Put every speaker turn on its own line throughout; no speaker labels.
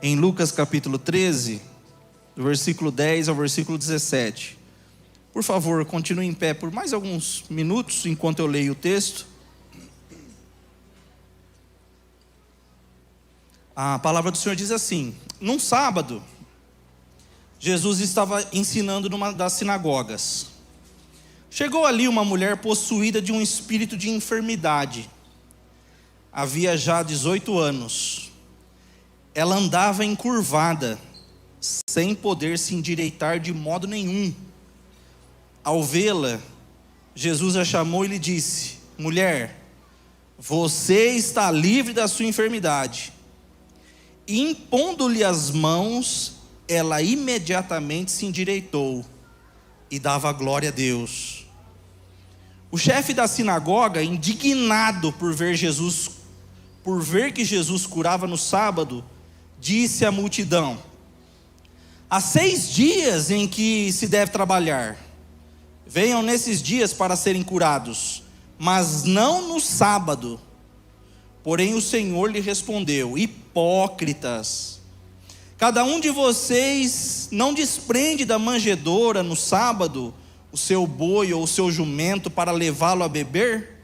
em Lucas capítulo 13, do versículo 10 ao versículo 17. Por favor, continue em pé por mais alguns minutos enquanto eu leio o texto. A palavra do Senhor diz assim: num sábado, Jesus estava ensinando numa das sinagogas. Chegou ali uma mulher possuída de um espírito de enfermidade. Havia já 18 anos. Ela andava encurvada, sem poder se endireitar de modo nenhum. Ao vê-la, Jesus a chamou e lhe disse: mulher, você está livre da sua enfermidade. E impondo-lhe as mãos, ela imediatamente se endireitou e dava glória a Deus. O chefe da sinagoga, indignado por ver que Jesus curava no sábado, disse à multidão: há 6 dias em que se deve trabalhar. Venham nesses dias para serem curados, mas não no sábado. Porém o Senhor lhe respondeu: hipócritas, cada um de vocês não desprende da manjedoura no sábado o seu boi ou o seu jumento para levá-lo a beber?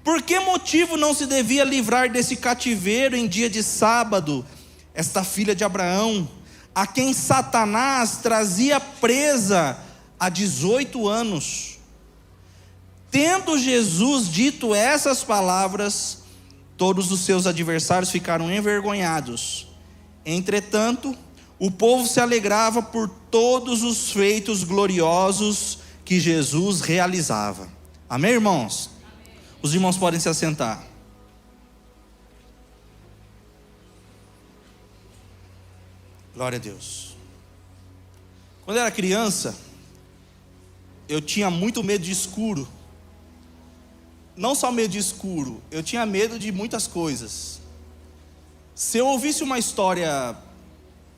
Por que motivo não se devia livrar desse cativeiro em dia de sábado esta filha de Abraão, a quem Satanás trazia presa há 18 anos? Tendo Jesus dito essas palavras, todos os seus adversários ficaram envergonhados. Entretanto, o povo se alegrava por todos os feitos gloriosos que Jesus realizava. Amém, irmãos? Amém. Os irmãos podem se assentar. Glória a Deus. Quando eu era criança, eu tinha muito medo de escuro. Não só medo de escuro, eu tinha medo de muitas coisas. Se eu ouvisse uma história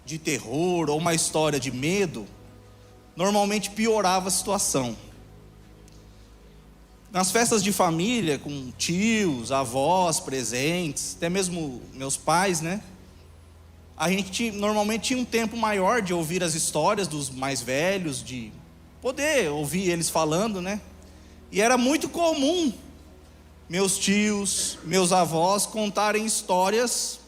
de terror ou uma história de medo, normalmente piorava a situação. Nas festas de família, com tios, avós presentes, até mesmo meus pais, né? A gente normalmente tinha um tempo maior de ouvir as histórias dos mais velhos, de poder ouvir eles falando, né? E era muito comum meus tios, meus avós contarem histórias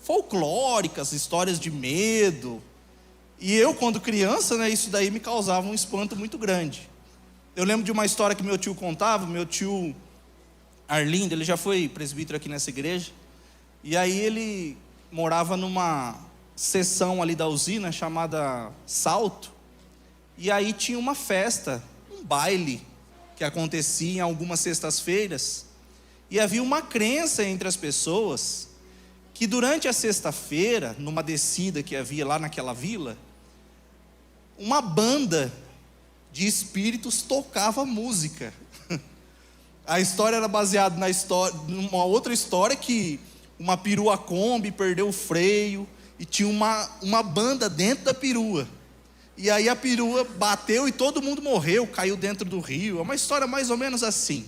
folclóricas, histórias de medo. E eu, quando criança, né, isso daí me causava um espanto muito grande. Eu lembro de uma história que meu tio contava. Meu tio Arlindo, ele já foi presbítero aqui nessa igreja. E aí ele morava numa seção ali da usina chamada Salto. E aí tinha uma festa, um baile, que acontecia em algumas sextas-feiras. E havia uma crença entre as pessoas que durante a sexta-feira, numa descida que havia lá naquela vila, uma banda de espíritos tocava música. A história era baseada numa outra história, que uma perua Kombi perdeu o freio e tinha uma banda dentro da perua. E aí a perua bateu e todo mundo morreu, caiu dentro do rio. É uma história mais ou menos assim.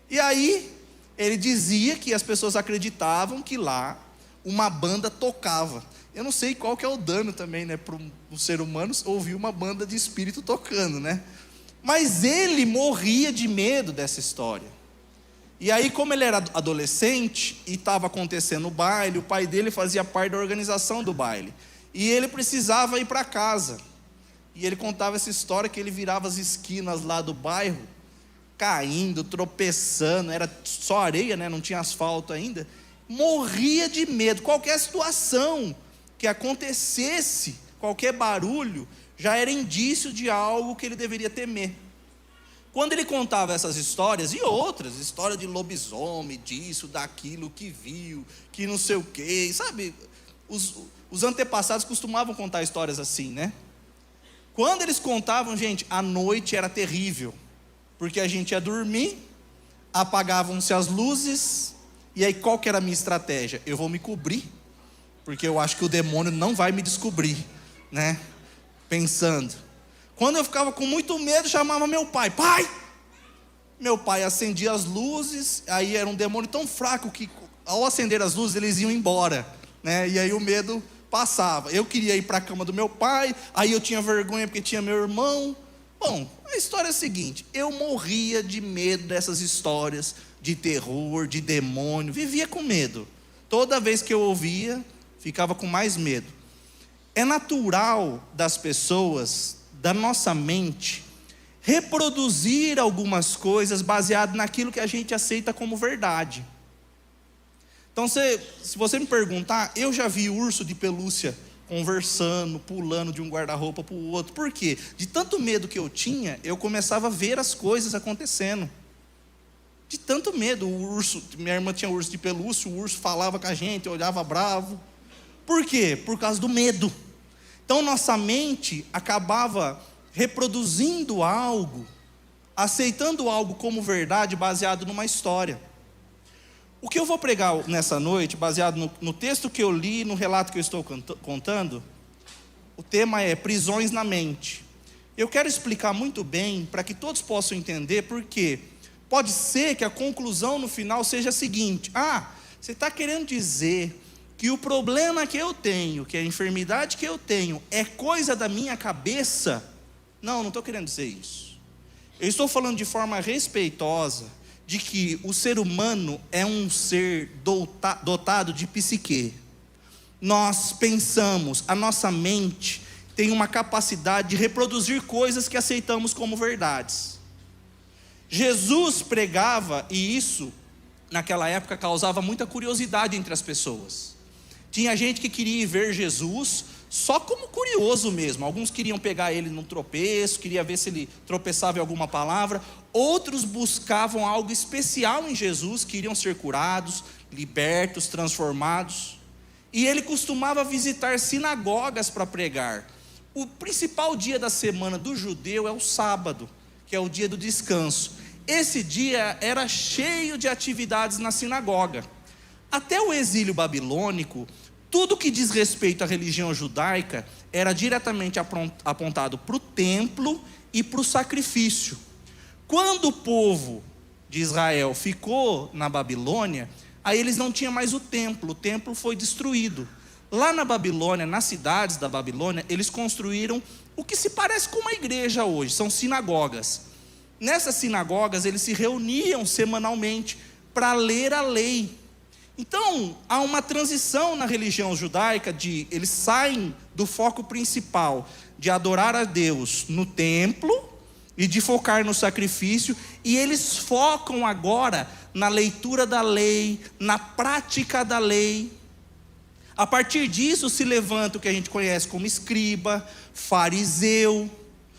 E aí ele dizia que as pessoas acreditavam que lá uma banda tocava. Eu não sei qual que é o dano também, né, para um ser humano ouvir uma banda de espírito tocando, né? Mas ele morria de medo dessa história. E aí, como ele era adolescente e estava acontecendo o baile, o pai dele fazia parte da organização do baile. E ele precisava ir para casa. E ele contava essa história que ele virava as esquinas lá do bairro, caindo, tropeçando, era só areia, né? Não tinha asfalto ainda. Morria de medo. Qualquer situação que acontecesse, qualquer barulho, já era indício de algo que ele deveria temer. Quando ele contava essas histórias e outras, história de lobisomem, disso, daquilo, que viu, que não sei o quê, sabe? Os antepassados costumavam contar histórias assim, né? Quando eles contavam, gente, a noite era terrível, porque a gente ia dormir, apagavam-se as luzes, e aí qual que era a minha estratégia? Eu vou me cobrir, porque eu acho que o demônio não vai me descobrir, né? Pensando. Quando eu ficava com muito medo, chamava meu pai: pai! Meu pai acendia as luzes, aí era um demônio tão fraco que ao acender as luzes, eles iam embora, né? E aí o medo passava. Eu queria ir para a cama do meu pai, aí eu tinha vergonha porque tinha meu irmão. Bom, a história é a seguinte: eu morria de medo dessas histórias de terror, de demônio, vivia com medo. Toda vez que eu ouvia, ficava com mais medo. É natural das pessoas, da nossa mente, reproduzir algumas coisas baseado naquilo que a gente aceita como verdade. Então, se você me perguntar, eu já vi urso de pelúcia conversando, pulando de um guarda-roupa para o outro. Por quê? De tanto medo que eu tinha, eu começava a ver as coisas acontecendo. De tanto medo, o urso, minha irmã tinha urso de pelúcia, o urso falava com a gente, olhava bravo. Por quê? Por causa do medo. Então nossa mente acabava reproduzindo algo, aceitando algo como verdade baseado numa história. O que eu vou pregar nessa noite, baseado no texto que eu li, no relato que eu estou contando, o tema é prisões na mente. Eu quero explicar muito bem, para que todos possam entender, porque pode ser que a conclusão no final seja a seguinte: você está querendo dizer que o problema que eu tenho, que a enfermidade que eu tenho, é coisa da minha cabeça? Não estou querendo dizer isso. Eu estou falando de forma respeitosa, de que o ser humano é um ser dotado de psique. Nós pensamos, a nossa mente tem uma capacidade de reproduzir coisas que aceitamos como verdades. Jesus pregava, e isso naquela época causava muita curiosidade entre as pessoas. Tinha gente que queria ver Jesus só como curioso mesmo. Alguns queriam pegar ele num tropeço, queria ver se ele tropeçava em alguma palavra. Outros buscavam algo especial em Jesus, queriam ser curados, libertos, transformados. E ele costumava visitar sinagogas para pregar. O principal dia da semana do judeu é o sábado, que é o dia do descanso. Esse dia era cheio de atividades na sinagoga. Até o exílio babilônico, tudo que diz respeito à religião judaica era diretamente apontado para o templo e para o sacrifício. Quando o povo de Israel ficou na Babilônia, aí eles não tinham mais o templo foi destruído. Lá na Babilônia, nas cidades da Babilônia, eles construíram o que se parece com uma igreja hoje, são sinagogas. Nessas sinagogas eles se reuniam semanalmente para ler a lei. Então, há uma transição na religião judaica, eles saem do foco principal de adorar a Deus no templo e de focar no sacrifício, e eles focam agora na leitura da lei, na prática da lei. A partir disso se levanta o que a gente conhece como escriba, fariseu,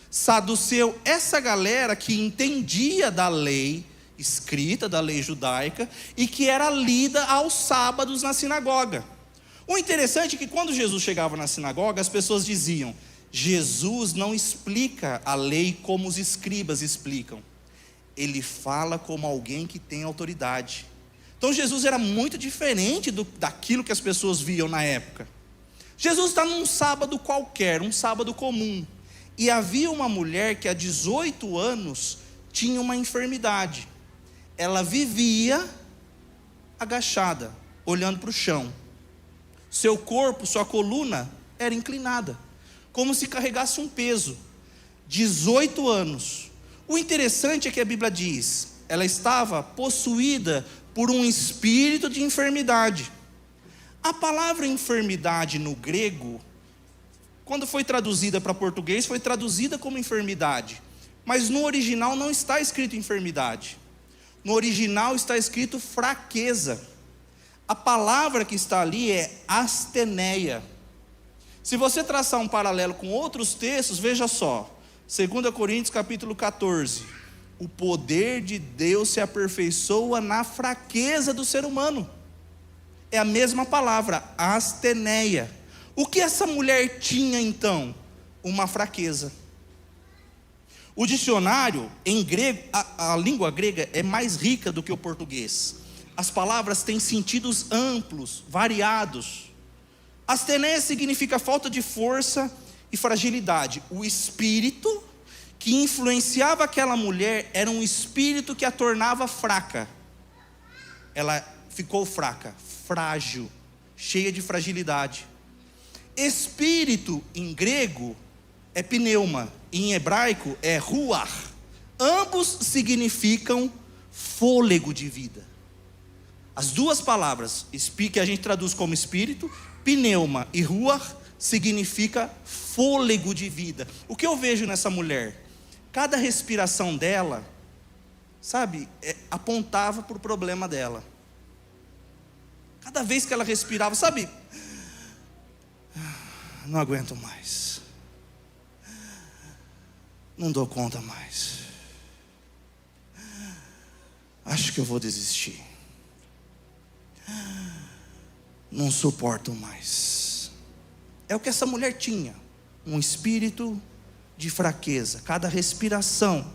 saduceu, essa galera que entendia da lei escrita, da lei judaica, e que era lida aos sábados na sinagoga. O interessante é que quando Jesus chegava na sinagoga, as pessoas diziam: Jesus não explica a lei como os escribas explicam, ele fala como alguém que tem autoridade. Então Jesus era muito diferente daquilo que as pessoas viam na época. Jesus está num sábado qualquer, um sábado comum, e havia uma mulher que há 18 anos tinha uma enfermidade. Ela vivia agachada, olhando para o chão. Seu corpo, sua coluna era inclinada, como se carregasse um peso. 18 anos. O interessante é que a Bíblia diz, ela estava possuída por um espírito de enfermidade. A palavra enfermidade no grego, quando foi traduzida para português, foi traduzida como enfermidade. Mas no original não está escrito enfermidade. No original está escrito fraqueza. A palavra que está ali é asteneia. Se você traçar um paralelo com outros textos, veja só, 2 Coríntios capítulo 14, o poder de Deus se aperfeiçoa na fraqueza do ser humano. É a mesma palavra, asteneia. O que essa mulher tinha então? Uma fraqueza. O dicionário em grego, a língua grega é mais rica do que o português. As palavras têm sentidos amplos, variados. Asteneia significa falta de força e fragilidade. O espírito que influenciava aquela mulher era um espírito que a tornava fraca. Ela ficou fraca, frágil, cheia de fragilidade. Espírito em grego é pneuma, em hebraico é ruach. Ambos significam fôlego de vida. As duas palavras que a gente traduz como espírito, pneuma e ruach, significa fôlego de vida. O que eu vejo nessa mulher? Cada respiração dela, sabe, apontava para o problema dela. Cada vez que ela respirava, sabe, não aguento mais, não dou conta mais, acho que eu vou desistir, não suporto mais. É o que essa mulher tinha, um espírito de fraqueza. Cada respiração,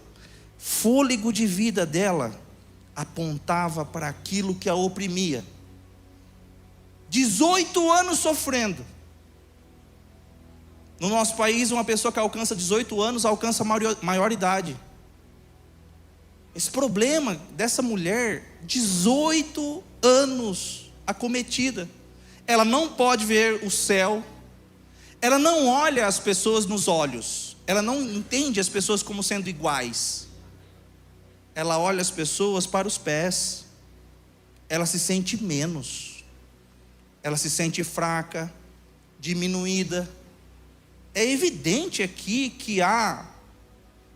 fôlego de vida dela, apontava para aquilo que a oprimia. 18 anos sofrendo. No nosso país, uma pessoa que alcança 18 anos, alcança maioridade. Esse problema dessa mulher, 18 anos acometida. Ela não pode ver o céu. Ela não olha as pessoas nos olhos. Ela não entende as pessoas como sendo iguais. Ela olha as pessoas para os pés. Ela se sente menos. Ela se sente fraca, diminuída. É evidente aqui que há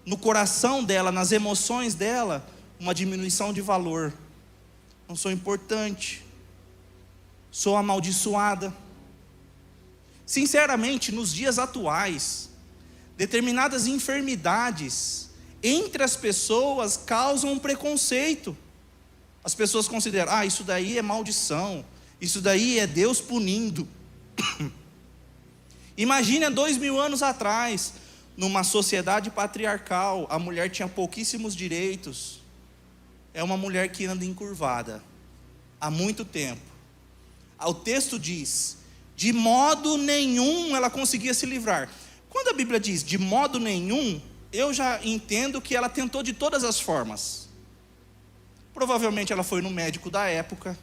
no coração dela, nas emoções dela, uma diminuição de valor. Não sou importante, sou amaldiçoada. Sinceramente, nos dias atuais, determinadas enfermidades entre as pessoas causam um preconceito. As pessoas consideram, isso daí é maldição, isso daí é Deus punindo. Imagine há 2000 anos atrás, numa sociedade patriarcal, a mulher tinha pouquíssimos direitos. É uma mulher que anda encurvada há muito tempo. O texto diz, de modo nenhum ela conseguia se livrar. Quando a Bíblia diz de modo nenhum, eu já entendo que ela tentou de todas as formas. Provavelmente ela foi no médico da época.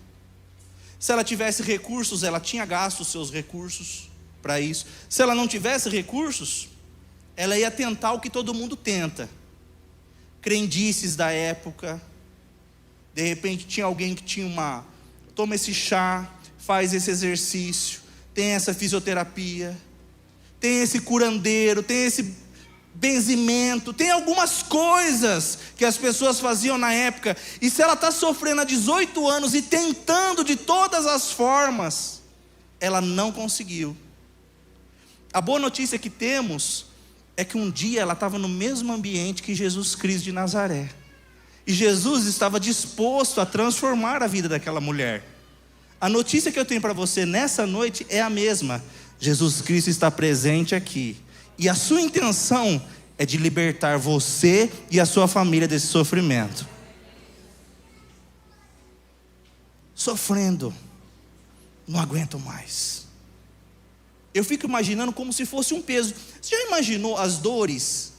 Se ela tivesse recursos, ela tinha gasto os seus recursos para isso. Se ela não tivesse recursos, ela ia tentar o que todo mundo tenta. Crendices da época. De repente tinha alguém que tinha toma esse chá, faz esse exercício, tem essa fisioterapia, tem esse curandeiro, tem esse benzimento, tem algumas coisas que as pessoas faziam na época. E se ela está sofrendo há 18 anos e tentando de todas as formas, ela não conseguiu. A boa notícia que temos é que um dia ela estava no mesmo ambiente que Jesus Cristo de Nazaré. E Jesus estava disposto a transformar a vida daquela mulher. A notícia que eu tenho para você nessa noite é a mesma. Jesus Cristo está presente aqui. E a sua intenção é de libertar você e a sua família desse sofrimento. Sofrendo, não aguento mais. Eu fico imaginando como se fosse um peso. Você já imaginou as dores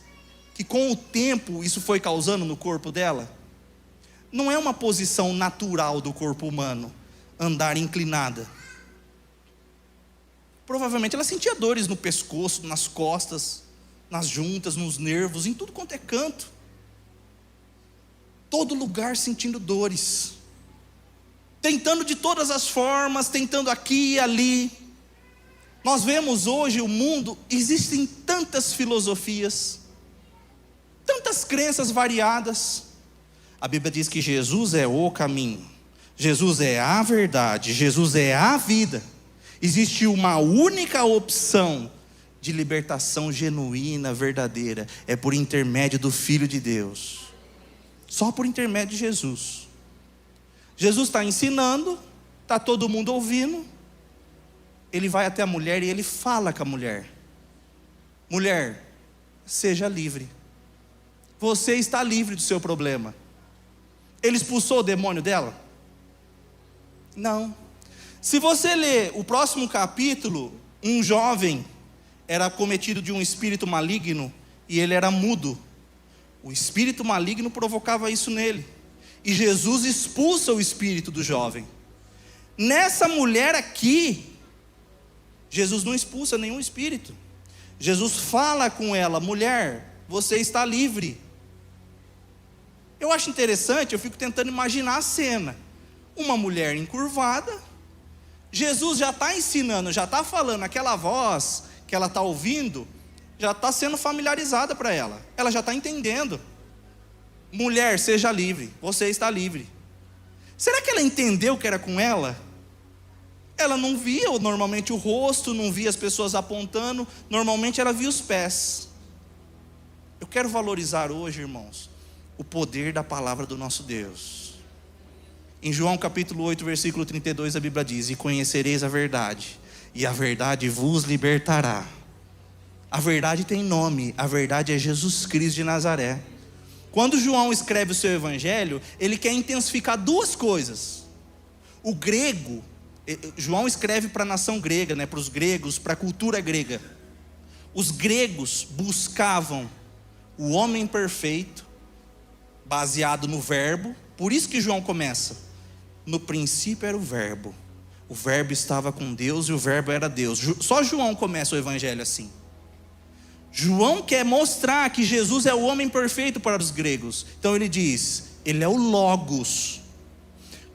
que com o tempo isso foi causando no corpo dela? Não é uma posição natural do corpo humano, andar inclinada. Provavelmente ela sentia dores no pescoço, nas costas, nas juntas, nos nervos, em tudo quanto é canto. Todo lugar sentindo dores. Tentando de todas as formas, tentando aqui e ali. Nós vemos hoje o mundo, existem tantas filosofias, tantas crenças variadas. A Bíblia diz que Jesus é o caminho, Jesus é a verdade, Jesus é a vida. Existe uma única opção de libertação genuína, verdadeira, é por intermédio do Filho de Deus. Só por intermédio de Jesus. Jesus está ensinando, está todo mundo ouvindo. Ele vai até a mulher e ele fala com a mulher: mulher, seja livre. Você está livre do seu problema. Ele expulsou o demônio dela? Não. Se você ler o próximo capítulo, um jovem era acometido de um espírito maligno e ele era mudo. O espírito maligno provocava isso nele. E Jesus expulsa o espírito do jovem. Nessa mulher aqui, Jesus não expulsa nenhum espírito. Jesus fala com ela: mulher, você está livre. Eu acho interessante, eu fico tentando imaginar a cena. Uma mulher encurvada, Jesus já está ensinando, já está falando, aquela voz que ela está ouvindo, já está sendo familiarizada para ela. Ela já está entendendo. Mulher, seja livre, você está livre. Será que ela entendeu que era com ela? Ela não via normalmente o rosto, não via as pessoas apontando, normalmente ela via os pés. Eu quero valorizar hoje, irmãos, o poder da palavra do nosso Deus. Em João capítulo 8, versículo 32, a Bíblia diz: e conhecereis a verdade, e a verdade vos libertará. A verdade tem nome, a verdade é Jesus Cristo de Nazaré. Quando João escreve o seu evangelho, ele quer intensificar duas coisas. O grego, João escreve para a nação grega, para os gregos, para a cultura grega. Os gregos buscavam o homem perfeito, baseado no verbo. Por isso que João começa: no princípio era o verbo estava com Deus e o verbo era Deus. Só João começa o evangelho assim. João quer mostrar que Jesus é o homem perfeito para os gregos. Então ele diz: ele é o Logos.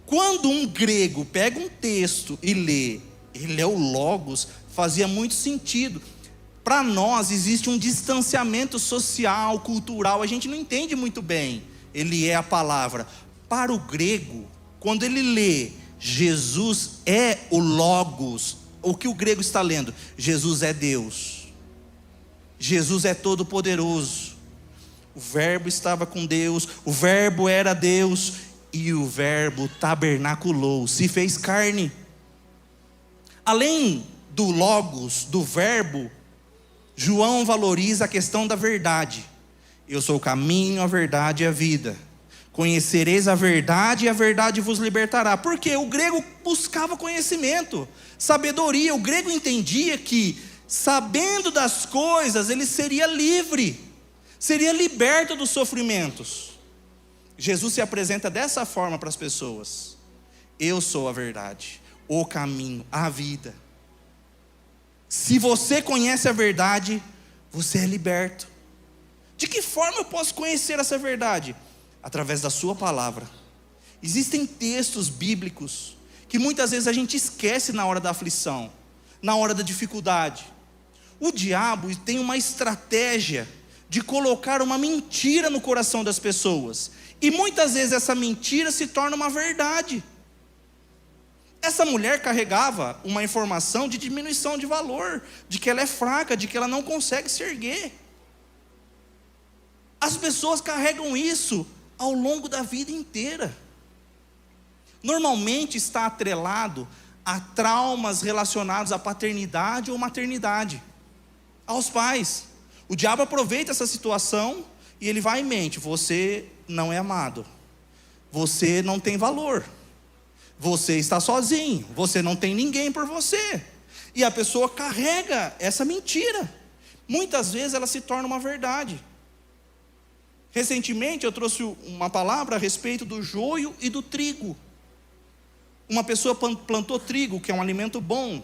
Quando um grego pega um texto e lê, ele é o Logos, fazia muito sentido. Para nós existe um distanciamento social, cultural, a gente não entende muito bem. Ele é a palavra. Para o grego, quando ele lê Jesus é o Logos, o que o grego está lendo? Jesus é Deus, Jesus é todo poderoso. O verbo estava com Deus, o verbo era Deus, e o verbo tabernaculou, se fez carne. Além do Logos, do verbo, João valoriza a questão da verdade. Eu sou o caminho, a verdade e a vida. Conhecereis a verdade e a verdade vos libertará. Porque o grego buscava conhecimento, sabedoria. O grego entendia que, sabendo das coisas, ele seria livre, seria liberto dos sofrimentos. Jesus se apresenta dessa forma para as pessoas: eu sou a verdade, o caminho, a vida. Se você conhece a verdade, você é liberto. De que forma eu posso conhecer essa verdade? Através da sua palavra. Existem textos bíblicos que muitas vezes a gente esquece na hora da aflição, na hora da dificuldade. O diabo tem uma estratégia de colocar uma mentira no coração das pessoas, e muitas vezes essa mentira se torna uma verdade. Essa mulher carregava uma informação de diminuição de valor, de que ela é fraca, de que ela não consegue se erguer. As pessoas carregam isso ao longo da vida inteira. Normalmente está atrelado a traumas relacionados à paternidade ou maternidade, aos pais. O diabo aproveita essa situação e ele vai em mente: você não é amado, você não tem valor, você está sozinho, você não tem ninguém por você. E a pessoa carrega essa mentira. Muitas vezes ela se torna uma verdade. Recentemente eu trouxe uma palavra a respeito do joio e do trigo. Uma pessoa plantou trigo, que é um alimento bom.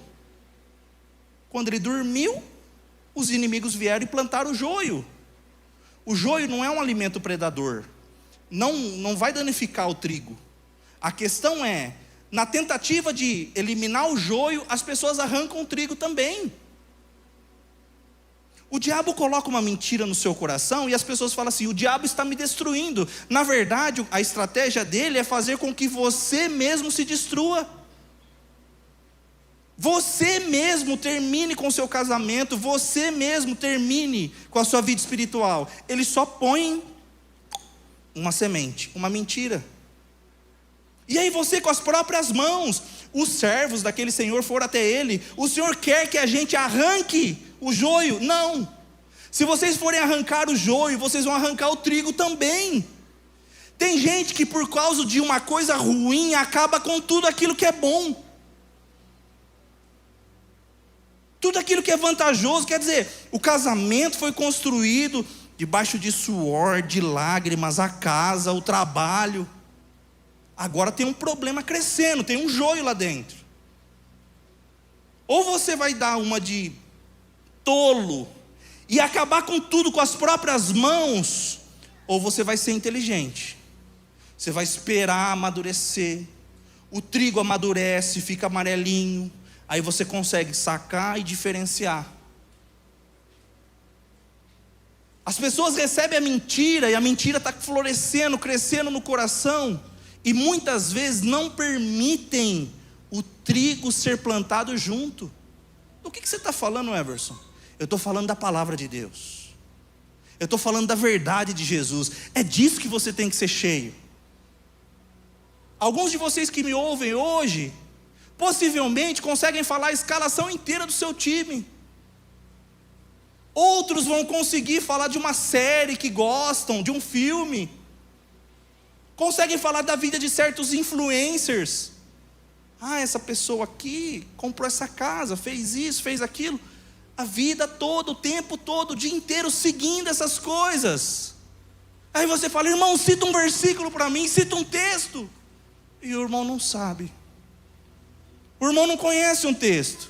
Quando ele dormiu, os inimigos vieram e plantaram o joio. O joio não é um alimento predador, não vai danificar o trigo. A questão é, na tentativa de eliminar o joio, as pessoas arrancam o trigo também. O diabo coloca uma mentira no seu coração e as pessoas falam assim: o diabo está me destruindo. Na verdade, a estratégia dele é fazer com que você mesmo se destrua. Você mesmo termine com o seu casamento, você mesmo termine com a sua vida espiritual. Ele só põe uma semente, uma mentira. E aí você, com as próprias mãos, os servos daquele senhor foram até ele: o senhor quer que a gente arranque o joio? Não. Se vocês forem arrancar o joio, vocês vão arrancar o trigo também. Tem gente que por causa de uma coisa ruim acaba com tudo aquilo que é bom, tudo aquilo que é vantajoso. Quer dizer, o casamento foi construído debaixo de suor, de lágrimas, a casa, o trabalho, Agora tem um problema crescendo, tem um joio lá dentro. Ou você vai dar uma de tolo e acabar com tudo com as próprias mãos, ou você vai ser inteligente. Você vai esperar amadurecer. O trigo amadurece, fica amarelinho, aí você consegue sacar e diferenciar. As pessoas recebem a mentira, e a mentira está florescendo, crescendo no coração, e muitas vezes não permitem o trigo ser plantado junto. Do que você está falando, Everson? Eu estou falando da palavra de Deus. Eu estou falando da verdade de Jesus. É disso que você tem que ser cheio. Alguns de vocês que me ouvem hoje, possivelmente conseguem falar a escalação inteira do seu time. Outros vão conseguir falar de uma série que gostam, de um filme. Conseguem falar da vida de certos influencers. Ah, essa pessoa aqui comprou essa casa, fez isso, fez aquilo. A vida toda, o tempo todo, o dia inteiro seguindo essas coisas. Aí você fala, irmão, cita um versículo para mim, cita um texto. E o irmão não sabe. O irmão não conhece um texto.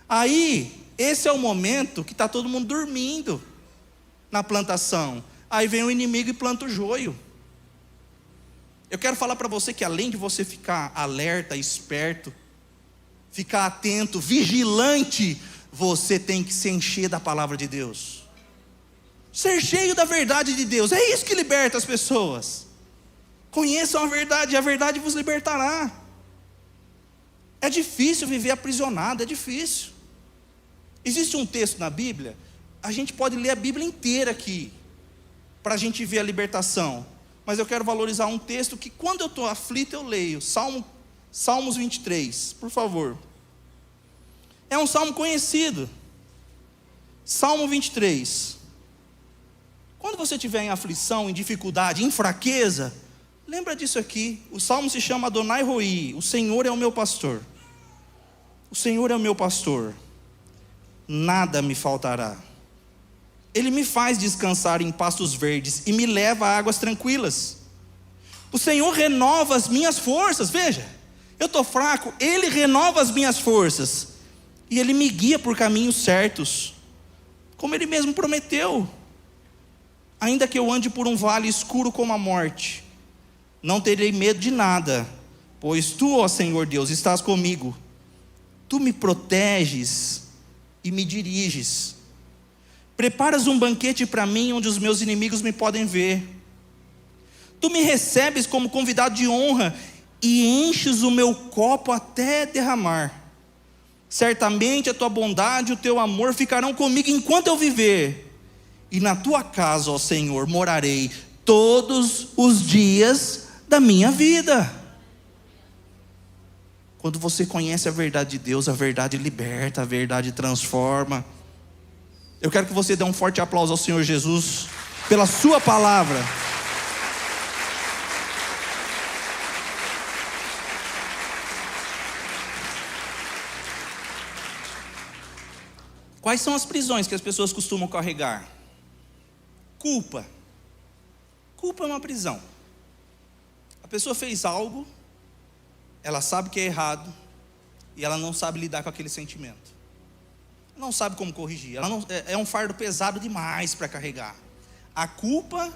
Aí, esse é o momento que está todo mundo dormindo na plantação. Aí vem o inimigo e planta o joio. Eu quero falar para você que além de você ficar alerta, esperto, ficar atento, vigilante, você tem que se encher da palavra de Deus. Ser cheio da verdade de Deus. É isso que liberta as pessoas. Conheçam a verdade, e a verdade vos libertará. É difícil viver aprisionado, é difícil. Existe um texto na Bíblia, a gente pode ler a Bíblia inteira aqui, para a gente ver a libertação. Mas eu quero valorizar um texto que quando eu estou aflito eu leio. Salmos 23, por favor. É um salmo conhecido. Salmo 23. Quando você estiver em aflição, em dificuldade, em fraqueza, lembra disso aqui. O salmo se chama Adonai Roi. O Senhor é o meu pastor. O Senhor é o meu pastor. Nada me faltará. Ele me faz descansar em pastos verdes e me leva a águas tranquilas. O Senhor renova as minhas forças. Veja, eu estou fraco, Ele renova as minhas forças. E Ele me guia por caminhos certos, como Ele mesmo prometeu. Ainda que eu ande por um vale escuro como a morte, não terei medo de nada, pois Tu, ó Senhor Deus, estás comigo. Tu me proteges e me diriges. Preparas um banquete para mim, onde os meus inimigos me podem ver. Tu me recebes como convidado de honra, e enches o meu copo até derramar. Certamente a tua bondade e o teu amor ficarão comigo enquanto eu viver. E na tua casa, ó Senhor, morarei todos os dias da minha vida. Quando você conhece a verdade de Deus, a verdade liberta, a verdade transforma. Eu quero que você dê um forte aplauso ao Senhor Jesus pela sua palavra. Quais são as prisões que as pessoas costumam carregar? Culpa. Culpa é uma prisão. A pessoa fez algo, ela sabe que é errado, e ela não sabe lidar com aquele sentimento. Não sabe como corrigir. É um fardo pesado demais para carregar. A culpa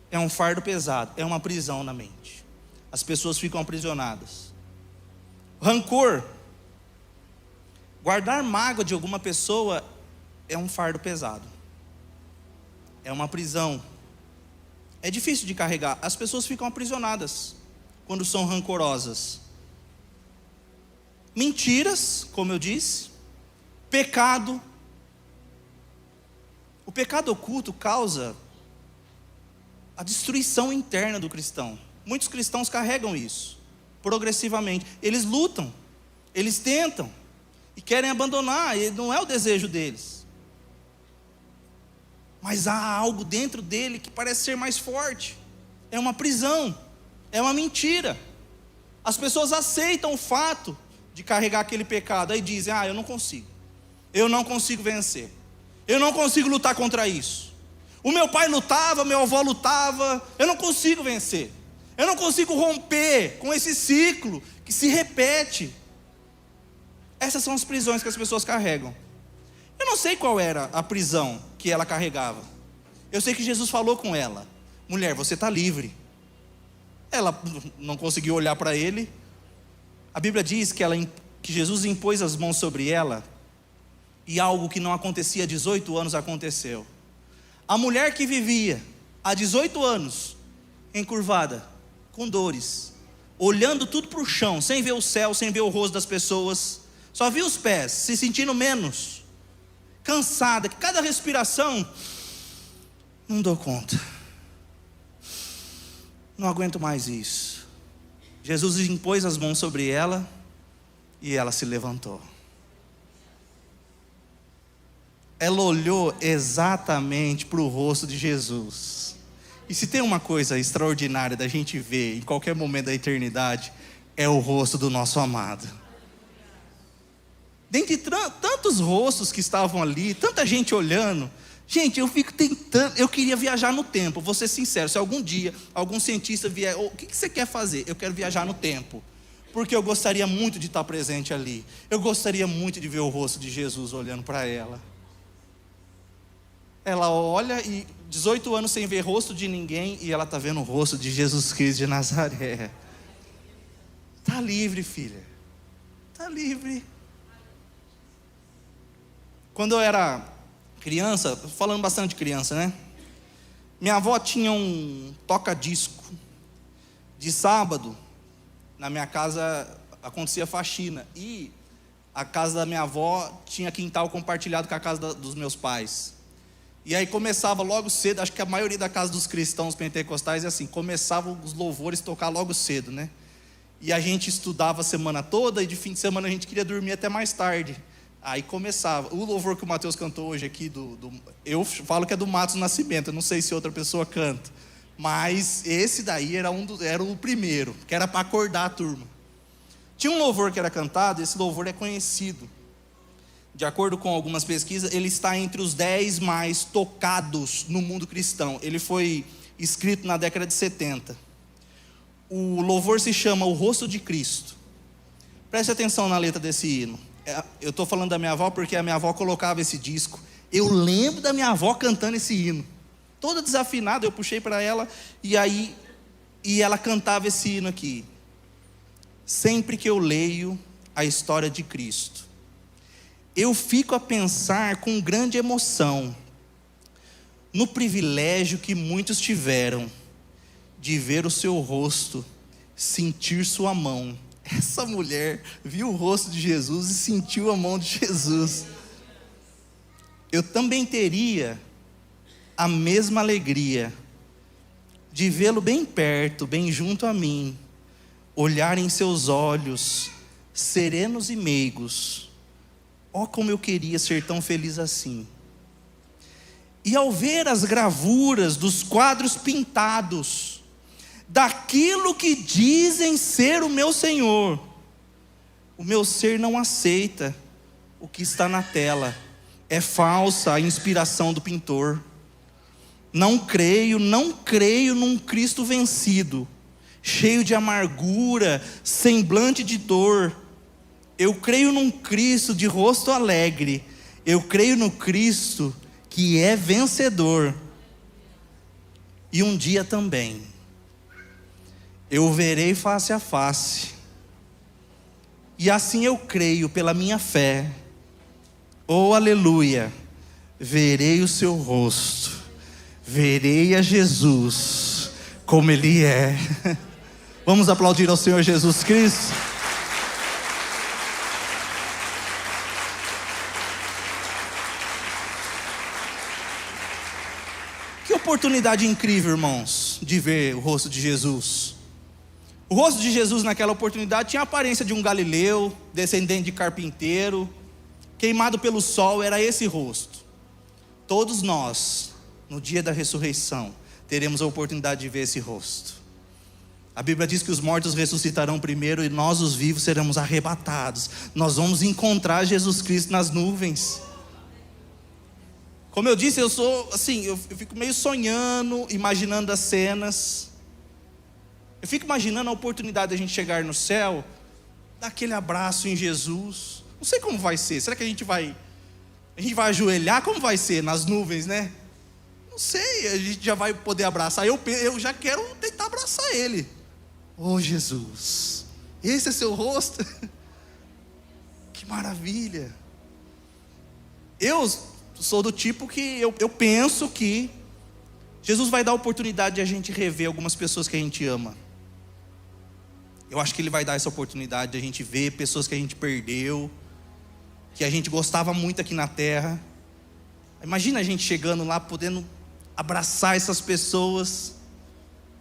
é um fardo pesado, é uma prisão na mente. As pessoas ficam aprisionadas. Rancor. Guardar mágoa de alguma pessoa é um fardo pesado. É uma prisão. É difícil de carregar. As pessoas ficam aprisionadas quando são rancorosas. Mentiras, como eu disse. Pecado. O pecado oculto causa a destruição interna do cristão. Muitos cristãos carregam isso progressivamente. Eles lutam, eles tentam e querem abandonar, e não é o desejo deles. Mas há algo dentro dele que parece ser mais forte. É uma prisão, é uma mentira. As pessoas aceitam o fato de carregar aquele pecado, aí dizem, eu não consigo. Eu não consigo vencer. Eu não consigo lutar contra isso. O meu pai lutava, meu avô lutava. Eu não consigo vencer. Eu não consigo romper com esse ciclo que se repete. Essas são as prisões que as pessoas carregam. Eu não sei qual era a prisão que ela carregava. Eu sei que Jesus falou com ela: mulher, você está livre. Ela não conseguiu olhar para ele. A Bíblia diz que Jesus impôs as mãos sobre ela, e algo que não acontecia há 18 anos aconteceu. A mulher que vivia há 18 anos, encurvada, com dores, olhando tudo para o chão, sem ver o céu, sem ver o rosto das pessoas, só via os pés, se sentindo menos, cansada, que cada respiração, não dou conta, não aguento mais isso. Jesus impôs as mãos sobre ela e ela se levantou. Ela olhou exatamente para o rosto de Jesus. E se tem uma coisa extraordinária da gente ver em qualquer momento da eternidade, é o rosto do nosso amado. Dentre tantos rostos que estavam ali, tanta gente olhando, gente, eu fico tentando, eu queria viajar no tempo, vou ser sincero, se algum dia algum cientista vier, o que você quer fazer? Eu quero viajar no tempo, porque eu gostaria muito de estar presente ali, eu gostaria muito de ver o rosto de Jesus olhando para ela. Ela olha e 18 anos sem ver rosto de ninguém, e ela está vendo o rosto de Jesus Cristo de Nazaré. Está livre, filha, está livre. Quando eu era criança, falando bastante de criança, né? Minha avó tinha um toca-disco. De sábado, na minha casa acontecia faxina, e a casa da minha avó tinha quintal compartilhado com a casa dos meus pais. E aí começava logo cedo, acho que a maioria da casa dos cristãos pentecostais é assim, começavam os louvores a tocar logo cedo, né? E a gente estudava a semana toda, e de fim de semana a gente queria dormir até mais tarde. Aí começava, o louvor que o Mateus cantou hoje aqui, eu falo que é do Matos Nascimento, eu não sei se outra pessoa canta, mas esse daí era o primeiro, que era para acordar a turma. Tinha um louvor que era cantado, esse louvor é conhecido. De acordo com algumas pesquisas, ele está entre os 10 mais tocados no mundo cristão. Ele foi escrito na década de 70. O louvor se chama O Rosto de Cristo. Preste atenção na letra desse hino. Eu estou falando da minha avó porque a minha avó colocava esse disco. Eu lembro da minha avó cantando esse hino. Toda desafinada, eu puxei para ela e ela cantava esse hino aqui. Sempre que eu leio a história de Cristo, eu fico a pensar com grande emoção no privilégio que muitos tiveram de ver o seu rosto, sentir sua mão. Essa mulher viu o rosto de Jesus e sentiu a mão de Jesus. Eu também teria a mesma alegria de vê-lo bem perto, bem junto a mim, olhar em seus olhos, serenos e meigos. Oh, como eu queria ser tão feliz assim. E ao ver as gravuras dos quadros pintados, daquilo que dizem ser o meu Senhor, o meu ser não aceita o que está na tela. É falsa a inspiração do pintor. Não creio num Cristo vencido, cheio de amargura, semblante de dor. Eu creio num Cristo de rosto alegre. Eu creio no Cristo que é vencedor. E um dia também eu o verei face a face. E assim eu creio pela minha fé. Oh, aleluia. Verei o seu rosto. Verei a Jesus como Ele é. Vamos aplaudir ao Senhor Jesus Cristo. Que oportunidade incrível, irmãos, de ver o rosto de Jesus. O rosto de Jesus naquela oportunidade tinha a aparência de um galileu, descendente de carpinteiro, queimado pelo sol, era esse rosto. Todos nós, no dia da ressurreição, teremos a oportunidade de ver esse rosto. A Bíblia diz que os mortos ressuscitarão primeiro e nós, os vivos, seremos arrebatados. Nós vamos encontrar Jesus Cristo nas nuvens. Como eu disse, eu fico meio sonhando, imaginando as cenas. Eu fico imaginando a oportunidade de a gente chegar no céu, dar aquele abraço em Jesus. Não sei como vai ser. Será que a gente vai ajoelhar? Como vai ser? Nas nuvens, né? Não sei, a gente já vai poder abraçar. Eu já quero tentar abraçar Ele. Oh Jesus, esse é seu rosto? Que maravilha. Eu sou do tipo que eu penso que Jesus vai dar a oportunidade de a gente rever algumas pessoas que a gente ama. Eu acho que Ele vai dar essa oportunidade de a gente ver pessoas que a gente perdeu, que a gente gostava muito aqui na terra. Imagina a gente chegando lá, podendo abraçar essas pessoas.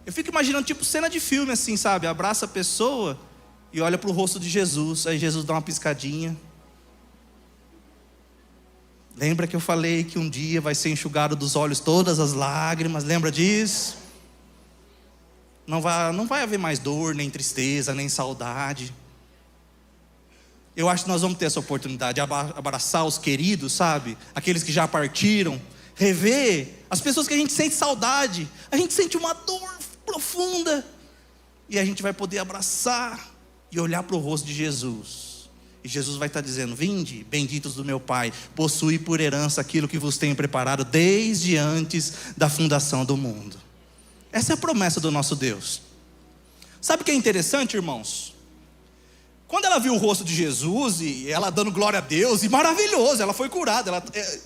Eu fico imaginando tipo cena de filme assim, sabe? Abraça a pessoa e olha para o rosto de Jesus. Aí Jesus dá uma piscadinha. Lembra que eu falei que um dia vai ser enxugado dos olhos todas as lágrimas? Lembra disso? Não vai haver mais dor, nem tristeza, nem saudade. Eu acho que nós vamos ter essa oportunidade de abraçar os queridos, sabe? Aqueles que já partiram. Rever as pessoas que a gente sente saudade. A gente sente uma dor profunda. E a gente vai poder abraçar e olhar para o rosto de Jesus. E Jesus vai estar dizendo: vinde, benditos do meu Pai, possui por herança aquilo que vos tenho preparado desde antes da fundação do mundo. Essa é a promessa do nosso Deus. Sabe o que é interessante, irmãos? Quando ela viu o rosto de Jesus e ela dando glória a Deus, e maravilhoso, ela foi curada.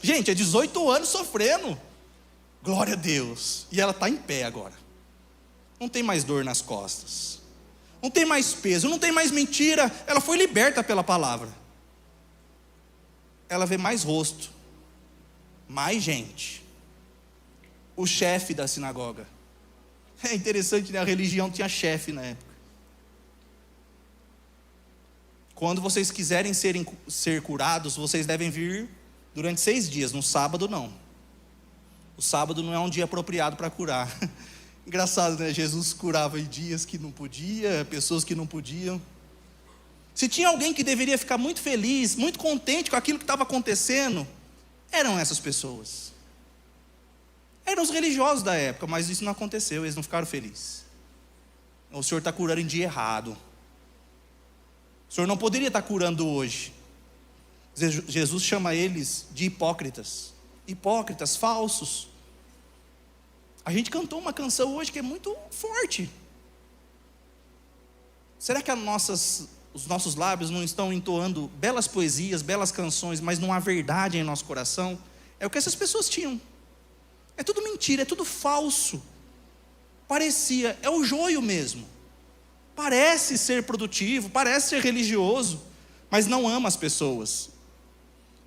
Gente, é 18 anos sofrendo. Glória a Deus. E ela está em pé agora. Não tem mais dor nas costas. Não tem mais peso, não tem mais mentira. Ela foi liberta pela palavra. Ela vê mais rosto, mais gente. O chefe da sinagoga. É interessante, né? A religião tinha chefe na época. Quando vocês quiserem ser curados, vocês devem vir durante 6 dias, no sábado não. O sábado não é um dia apropriado para curar. Engraçado, né? Jesus curava em dias que não podia, pessoas que não podiam. Se tinha alguém que deveria ficar muito feliz, muito contente com aquilo que estava acontecendo, eram essas pessoas. Eram os religiosos da época, mas isso não aconteceu, eles não ficaram felizes. O Senhor está curando em dia errado. O Senhor não poderia estar curando hoje. Jesus chama eles de hipócritas. Hipócritas, falsos. A gente cantou uma canção hoje que é muito forte. Será que os nossos lábios não estão entoando belas poesias, belas canções, mas não há verdade em nosso coração? É o que essas pessoas tinham. É tudo mentira, é tudo falso. Parecia, é o joio mesmo. Parece ser produtivo, parece ser religioso, mas não ama as pessoas.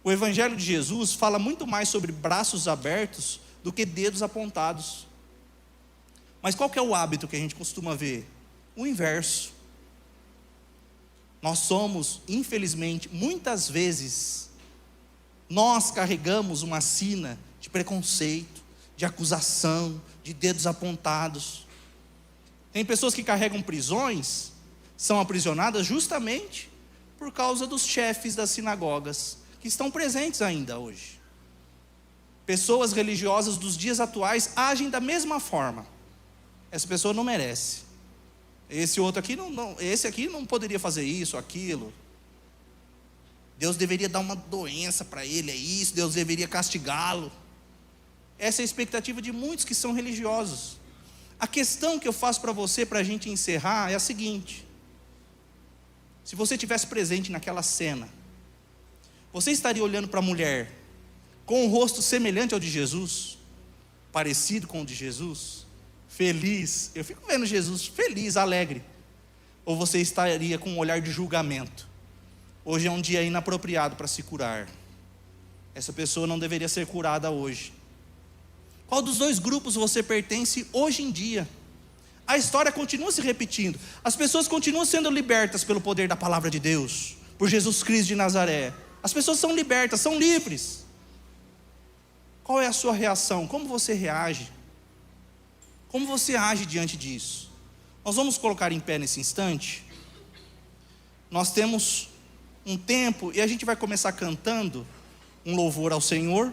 O Evangelho de Jesus fala muito mais sobre braços abertos do que dedos apontados. Mas qual que é o hábito que a gente costuma ver? O inverso. Nós somos, infelizmente, muitas vezes, nós carregamos uma sina de preconceito, de acusação, de dedos apontados. Tem pessoas que carregam prisões, são aprisionadas justamente por causa dos chefes das sinagogas, que estão presentes ainda hoje. Pessoas religiosas dos dias atuais agem da mesma forma. Essa pessoa não merece. Esse outro aqui esse aqui não poderia fazer isso, aquilo. Deus deveria dar uma doença para ele, é isso, Deus deveria castigá-lo. Essa é a expectativa de muitos que são religiosos. A questão que eu faço para você, para a gente encerrar, é a seguinte: se você estivesse presente naquela cena, você estaria olhando para a mulher com um rosto semelhante ao de Jesus, parecido com o de Jesus, feliz? Eu fico vendo Jesus feliz, alegre. Ou você estaria com um olhar de julgamento? Hoje é um dia inapropriado para se curar. Essa pessoa não deveria ser curada hoje. Qual dos dois grupos você pertence hoje em dia? A história continua se repetindo. As pessoas continuam sendo libertas pelo poder da palavra de Deus, por Jesus Cristo de Nazaré. As pessoas são libertas, são livres. Qual é a sua reação? Como você reage? Como você age diante disso? Nós vamos colocar em pé nesse instante. Nós temos um tempo e a gente vai começar cantando um louvor ao Senhor.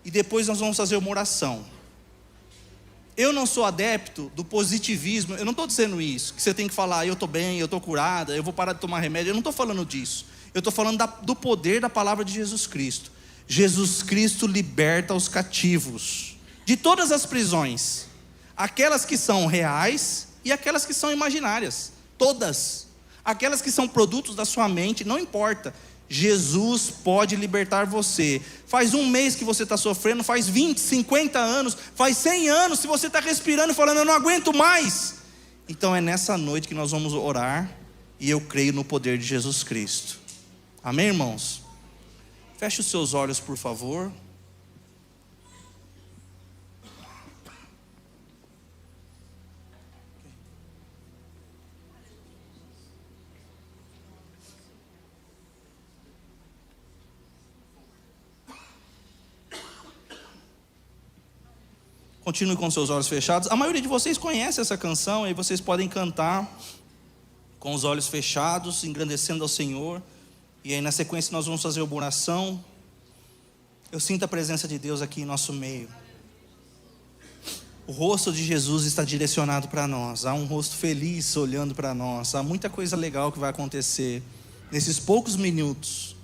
E depois nós vamos fazer uma oração. Eu não sou adepto do positivismo. Eu não estou dizendo isso, que você tem que falar, eu estou bem, eu estou curada, eu vou parar de tomar remédio. Eu não estou falando disso. Eu estou falando do poder da palavra de Jesus Cristo. Jesus Cristo liberta os cativos de todas as prisões, aquelas que são reais e aquelas que são imaginárias, todas, aquelas que são produtos da sua mente, não importa. Jesus pode libertar você. Faz um mês que você está sofrendo, faz 20, 50 anos, faz 100 anos, se você está respirando e falando, eu não aguento mais. Então é nessa noite que nós vamos orar, e eu creio no poder de Jesus Cristo. Amém, irmãos? Feche os seus olhos, por favor. Continue com seus olhos fechados. A maioria de vocês conhece essa canção, e vocês podem cantar com os olhos fechados, engrandecendo ao Senhor. E aí na sequência nós vamos fazer uma oração. Eu sinto a presença de Deus aqui em nosso meio. O rosto de Jesus está direcionado para nós. Há um rosto feliz olhando para nós. Há muita coisa legal que vai acontecer nesses poucos minutos.